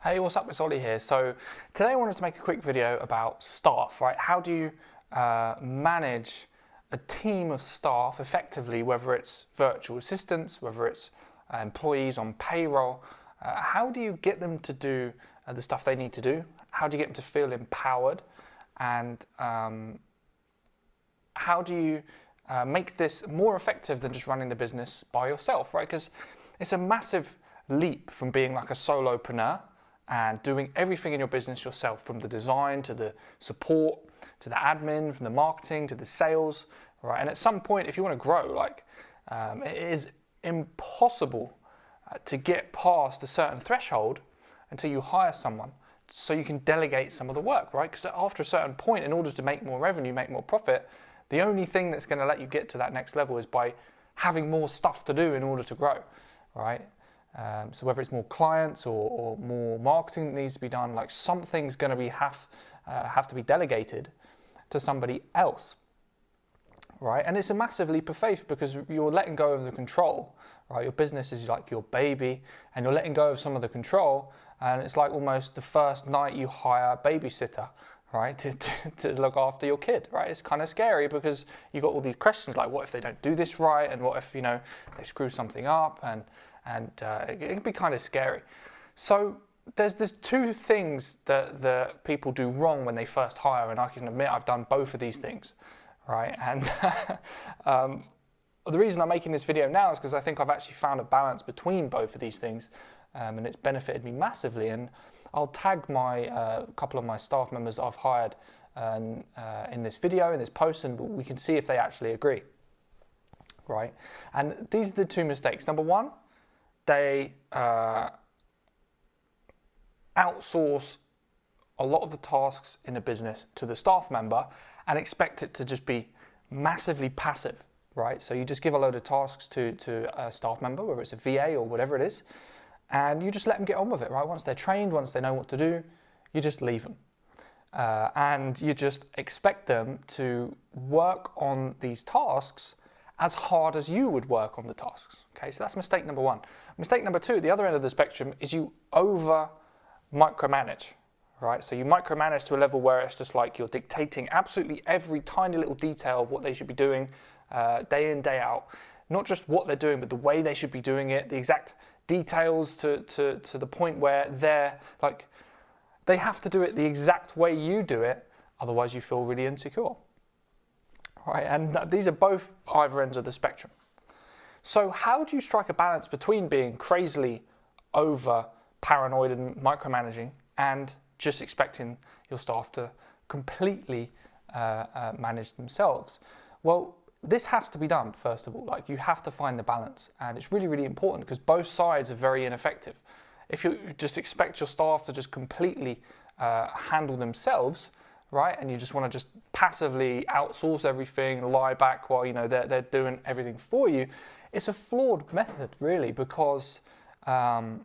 Hey, what's up? It's Ollie here. So today I wanted to make a quick video about staff, right? How do you manage a team of staff effectively, whether it's virtual assistants, whether it's employees on payroll? How do you get them to do the stuff they need to do? How do you get them to feel empowered? And how do you make this more effective than just running the business by yourself, right? Because it's a massive leap from being like a solopreneur and doing everything in your business yourself, from the design to the support to the admin, from the marketing to the sales, right? And at some point, if you want to grow, it is impossible to get past a certain threshold until you hire someone so you can delegate some of the work, right? Because after a certain point, in order to make more revenue, make more profit, the only thing that's going to let you get to that next level is by having more stuff to do in order to grow, right? So whether it's more clients or more marketing that needs to be done, like something's going to have to be delegated to somebody else, right? And it's a massive leap of faith because you're letting go of the control, right? Your business is like your baby and you're letting go of some of the control, and it's like almost the first night you hire a babysitter, right, to look after your kid, right? It's kind of scary because you've got all these questions like, what if they don't do this right, and what if, you know, they screw something up, and it can be kind of scary. So there's two things that people do wrong when they first hire, and I can admit I've done both of these things, right? And the reason I'm making this video now is because I think I've actually found a balance between both of these things, and it's benefited me massively. And I'll tag my couple of my staff members that I've hired in this video, in this post, and we can see if they actually agree, right? And these are the two mistakes. Number one, they outsource a lot of the tasks in a business to the staff member and expect it to just be massively passive, right? So you just give a load of tasks to a staff member, whether it's a VA or whatever it is, and you just let them get on with it, right? Once they're trained, once they know what to do, you just leave them. And you just expect them to work on these tasks as hard as you would work on the tasks. Okay, so that's mistake number one. Mistake number two, at the other end of the spectrum, is you over micromanage, right? So you micromanage to a level where it's just like you're dictating absolutely every tiny little detail of what they should be doing day in, day out. Not just what they're doing, but the way they should be doing it, the exact details to the point where they're like, they have to do it the exact way you do it, otherwise you feel really insecure. Right, and these are both either ends of the spectrum. So how do you strike a balance between being crazily over paranoid and micromanaging and just expecting your staff to completely manage themselves? Well, this has to be done, first of all. Like, you have to find the balance, and it's really, really important because both sides are very ineffective. If you just expect your staff to just completely handle themselves, right, and you just want to just passively outsource everything, lie back while, you know, they're doing everything for you, it's a flawed method, really, because no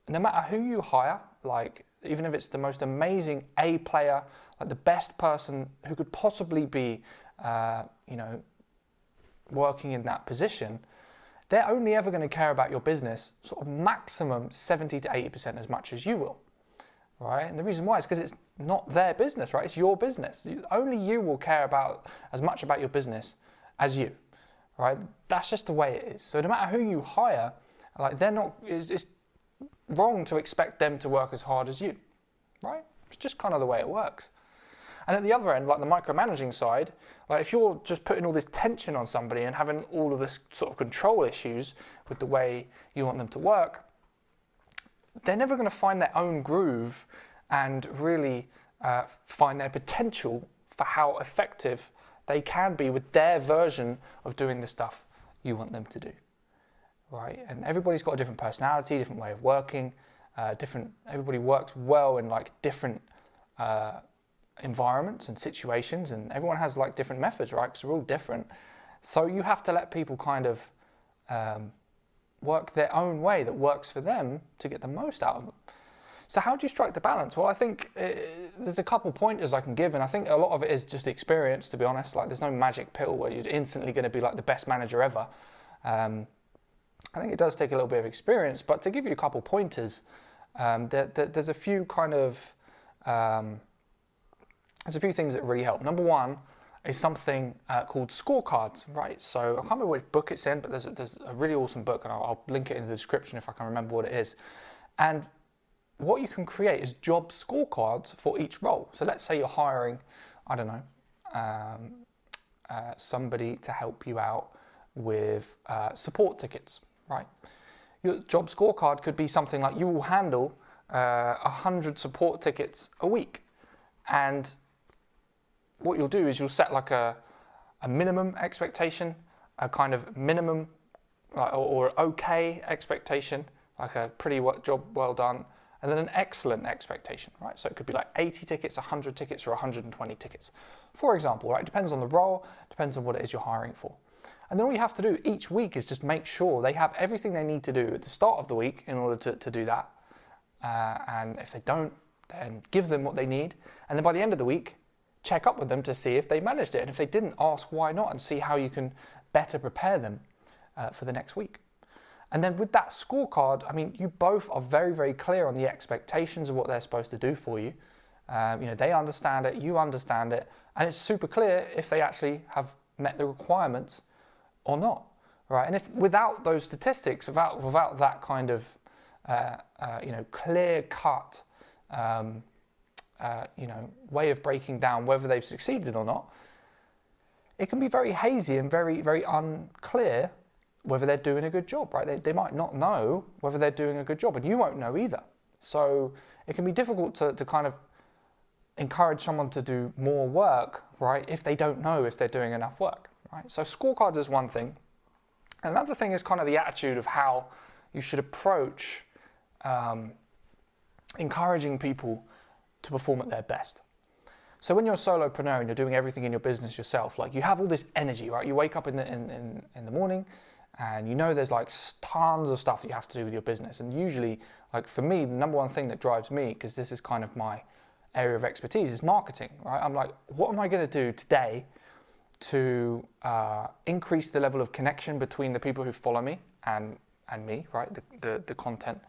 matter who you hire, like, even if it's the most amazing A player, like the best person who could possibly be, you know, working in that position, they're only ever going to care about your business sort of maximum 70 to 80% as much as you will, right? And the reason why is because it's not their business, right? It's your business. Only you will care about as much about your business as you, right? That's just the way it is. So no matter who you hire, like, they're not, it's wrong to expect them to work as hard as you, right? It's just kind of the way it works. And at the other end, like the micromanaging side, like if you're just putting all this tension on somebody and having all of this sort of control issues with the way you want them to work, they're never going to find their own groove and really find their potential for how effective they can be with their version of doing the stuff you want them to do, right? And everybody's got a different personality, different way of working, everybody works well in like different environments and situations, and everyone has like different methods, right? Because we're all different. So you have to let people kind of work their own way that works for them to get the most out of them. So how do you strike the balance? Well, I think there's a couple pointers I can give, and I think a lot of it is just experience, to be honest. Like, there's no magic pill where you're instantly going to be like the best manager ever. I think it does take a little bit of experience, but to give you a couple pointers, There's a few kind of there's a few things that really help. Number one is something called scorecards, right? So I can't remember which book it's in, but there's a really awesome book, and I'll link it in the description if I can remember what it is. And what you can create is job scorecards for each role. So let's say you're hiring, I don't know, somebody to help you out with support tickets, right? Your job scorecard could be something like you will handle 100 support tickets a week. And what you'll do is you'll set like a minimum expectation, a kind of minimum or okay expectation, like a pretty job well done, and then an excellent expectation, right? So it could be like 80 tickets, 100 tickets, or 120 tickets, for example, right? It depends on the role, depends on what it is you're hiring for. And then all you have to do each week is just make sure they have everything they need to do at the start of the week in order to do that. And if they don't, then give them what they need. And then by the end of the week, check up with them to see if they managed it. And if they didn't, ask why not and see how you can better prepare them for the next week. And then with that scorecard, I mean, you both are very, very clear on the expectations of what they're supposed to do for you. They understand it, you understand it, and it's super clear if they actually have met the requirements or not, right? And if without those statistics, without that kind of clear cut way of breaking down whether they've succeeded or not, it can be very hazy and very, very unclear whether they're doing a good job, right? They might not know whether they're doing a good job, and you won't know either. So it can be difficult to kind of encourage someone to do more work, right, if they don't know if they're doing enough work, right? So scorecards is one thing. Another thing is kind of the attitude of how you should approach encouraging people to perform at their best. So when you're a solopreneur and you're doing everything in your business yourself, like you have all this energy, right? You wake up in the morning and you know there's like tons of stuff that you have to do with your business. And usually, like for me, the number one thing that drives me, because this is kind of my area of expertise, is marketing, right? I'm like, what am I going to do today to increase the level of connection between the people who follow me and me, right? The content.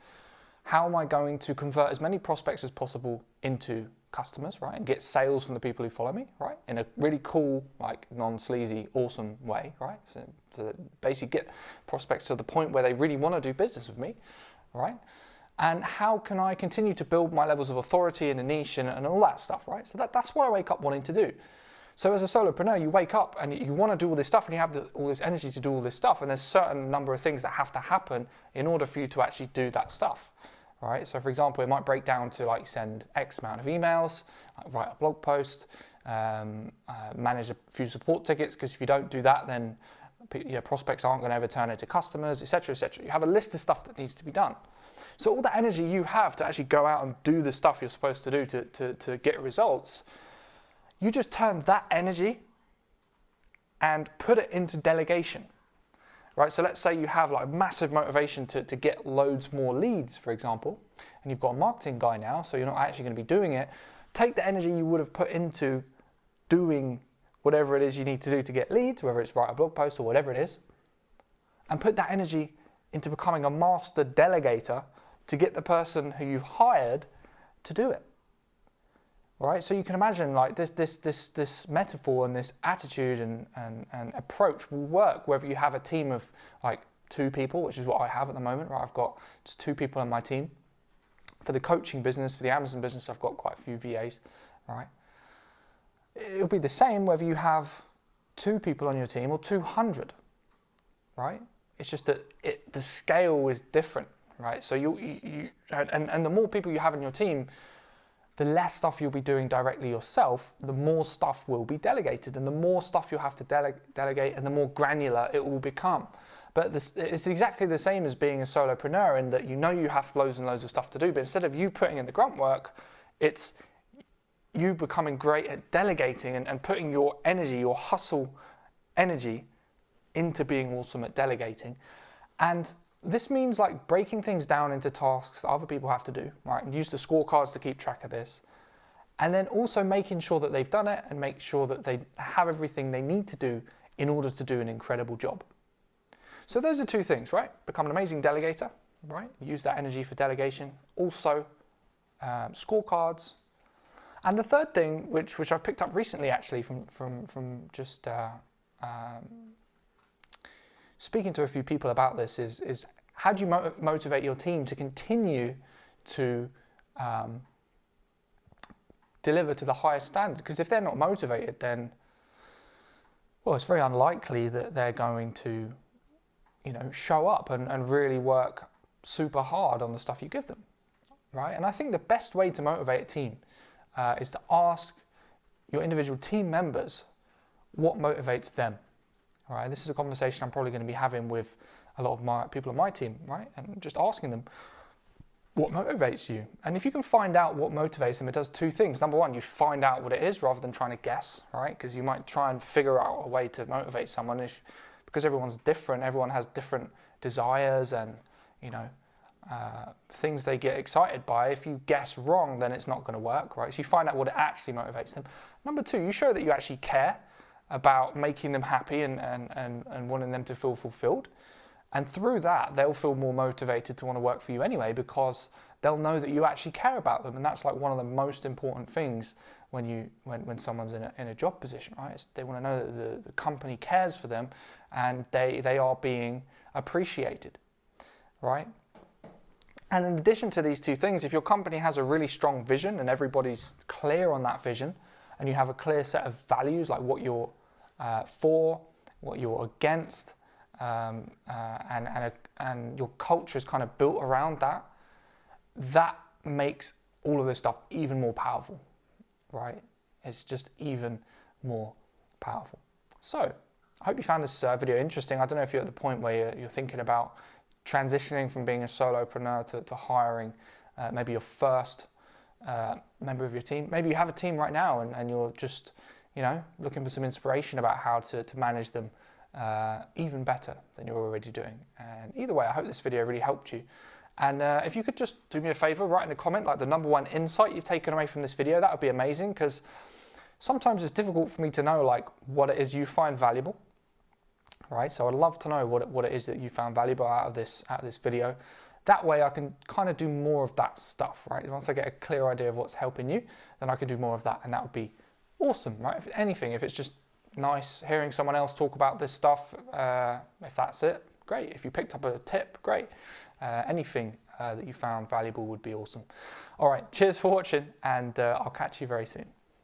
How am I going to convert as many prospects as possible into customers, right? And get sales from the people who follow me, right? In a really cool, like non-sleazy, awesome way, right? So basically get prospects to the point where they really want to do business with me, right? And how can I continue to build my levels of authority in a niche and all that stuff, right? So that's what I wake up wanting to do. So as a solopreneur, you wake up and you want to do all this stuff and you have all this energy to do all this stuff, and there's a certain number of things that have to happen in order for you to actually do that stuff. All right, so for example, it might break down to like send X amount of emails, like write a blog post, manage a few support tickets, because if you don't do that, then your prospects aren't going to ever turn into customers, etc., etc. You have a list of stuff that needs to be done. So all that energy you have to actually go out and do the stuff you're supposed to do to get results, you just turn that energy and put it into delegation. Right, so let's say you have like massive motivation to get loads more leads, for example, and you've got a marketing guy now, so you're not actually going to be doing it. Take the energy you would have put into doing whatever it is you need to do to get leads, whether it's write a blog post or whatever it is, and put that energy into becoming a master delegator to get the person who you've hired to do it. Right, so you can imagine like this metaphor and this attitude and approach will work whether you have a team of like 2 people, which is what I have at the moment. Right, I've got just 2 people on my team. For the coaching business, for the Amazon business, I've got quite a few VAs. Right, it'll be the same whether you have 2 people on your team or 200. Right, it's just that the scale is different. Right, so and the more people you have in your team, the less stuff you'll be doing directly yourself, the more stuff will be delegated, and the more stuff you'll have to delegate, and the more granular it will become. But it's exactly the same as being a solopreneur in that you know you have loads and loads of stuff to do, but instead of you putting in the grunt work, it's you becoming great at delegating and putting your energy, your hustle energy into being awesome at delegating. And this means like breaking things down into tasks that other people have to do, right? And use the scorecards to keep track of this. And then also making sure that they've done it and make sure that they have everything they need to do in order to do an incredible job. So those are 2 things, right? Become an amazing delegator right? Use that energy for delegation. Also, scorecards. And the third thing, which I've picked up recently actually from just speaking to a few people about this, is how do you motivate your team to continue to deliver to the highest standard? Because if they're not motivated, then, well, it's very unlikely that they're going to, show up and really work super hard on the stuff you give them, right? And I think the best way to motivate a team is to ask your individual team members what motivates them, right? This is a conversation I'm probably going to be having with a lot of my people on my team, right? And just asking them, what motivates you? And if you can find out what motivates them, it does two things. Number one, you find out what it is rather than trying to guess, right? Because you might try and figure out a way to motivate someone because everyone's different. Everyone has different desires and, things they get excited by. If you guess wrong, then it's not going to work, right? So you find out what it actually motivates them. Number two, you show that you actually care about making them happy and wanting them to feel fulfilled. And through that, they'll feel more motivated to want to work for you anyway, because they'll know that you actually care about them. And that's like one of the most important things when someone's in a job position, right? They want to know that the company cares for them and they are being appreciated, right? And in addition to these two things, if your company has a really strong vision and everybody's clear on that vision, and you have a clear set of values, like what you're for, what you're against, and your culture is kind of built around that, that makes all of this stuff even more powerful, right? It's just even more powerful. So I hope you found this video interesting. I don't know if you're at the point where you're thinking about transitioning from being a solopreneur to hiring maybe your first member of your team. Maybe you have a team right now and you're just, looking for some inspiration about how to manage them even better than you're already doing. And either way, I hope this video really helped you. And if you could just do me a favor, write in a comment like the number one insight you've taken away from this video, that would be amazing, because sometimes it's difficult for me to know like what it is you find valuable. Right, so I'd love to know what it is that you found valuable out of this video. That way I can kind of do more of that stuff, right? Once I get a clear idea of what's helping you, then I can do more of that, and that would be awesome, right? If anything, if it's just nice hearing someone else talk about this stuff, if that's it, great. If you picked up a tip, great. Anything that you found valuable would be awesome. All right, cheers for watching, and I'll catch you very soon.